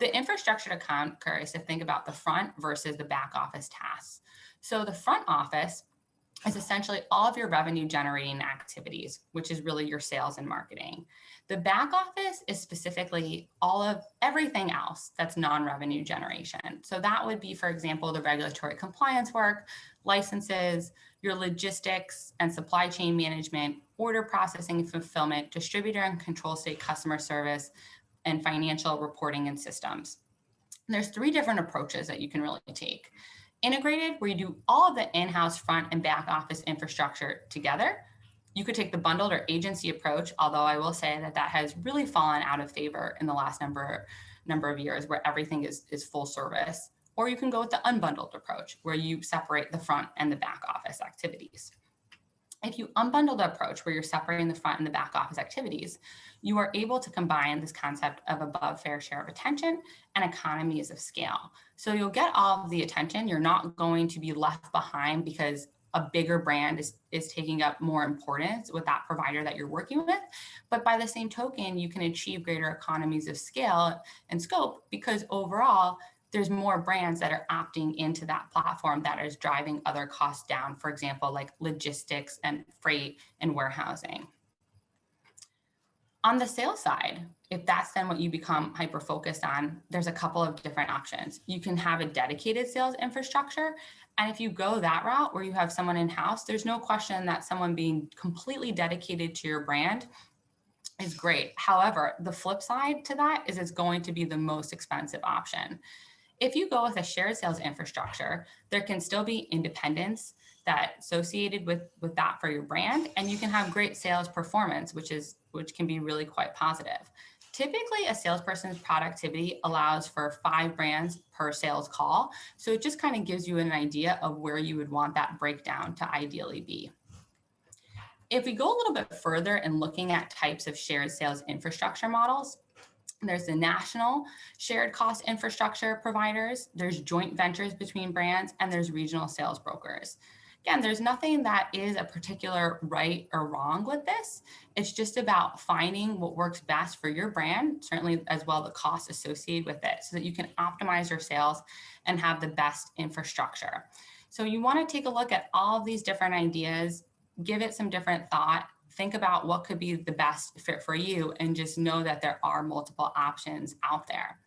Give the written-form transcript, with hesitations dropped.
The infrastructure to conquer is to think about the front versus the back office tasks. So the front office is essentially all of your revenue generating activities, which is really your sales and marketing. The back office is specifically all of everything else that's non-revenue generation. So that would be, for example, the regulatory compliance work, licenses, your logistics and supply chain management, order processing and fulfillment, distributor and control state customer service, and financial reporting and systems. And there's 3 different approaches that you can really take. Integrated, where you do all of the in-house front and back office infrastructure together. You could take the bundled or agency approach, although I will say that that has really fallen out of favor in the last number of years, where everything is full service. Or you can go with the unbundled approach, where you separate the front and the back office activities. If you unbundle the approach where you're separating the front and the back office activities, you are able to combine this concept of above fair share of attention and economies of scale. So you'll get all of the attention. You're not going to be left behind because a bigger brand is taking up more importance with that provider that you're working with. But by the same token, you can achieve greater economies of scale and scope because overall, there's more brands that are opting into that platform that is driving other costs down, for example, like logistics and freight and warehousing. On the sales side, if that's then what you become hyper-focused on, there's a couple of different options. You can have a dedicated sales infrastructure. And if you go that route where you have someone in-house, there's no question that someone being completely dedicated to your brand is great. However, the flip side to that is it's going to be the most expensive option. If you go with a shared sales infrastructure, there can still be independence that's associated with that for your brand, and you can have great sales performance, which can be really quite positive. Typically, a salesperson's productivity allows for 5 brands per sales call, so it just kind of gives you an idea of where you would want that breakdown to ideally be. If we go a little bit further in looking at types of shared sales infrastructure models, there's the national shared cost infrastructure providers, there's joint ventures between brands, and there's regional sales brokers. Again, there's nothing that is a particular right or wrong with this. It's just about finding what works best for your brand, certainly as well the cost associated with it, so that you can optimize your sales and have the best infrastructure. So you want to take a look at all of these different ideas, give it some different thought, think about what could be the best fit for you, and just know that there are multiple options out there.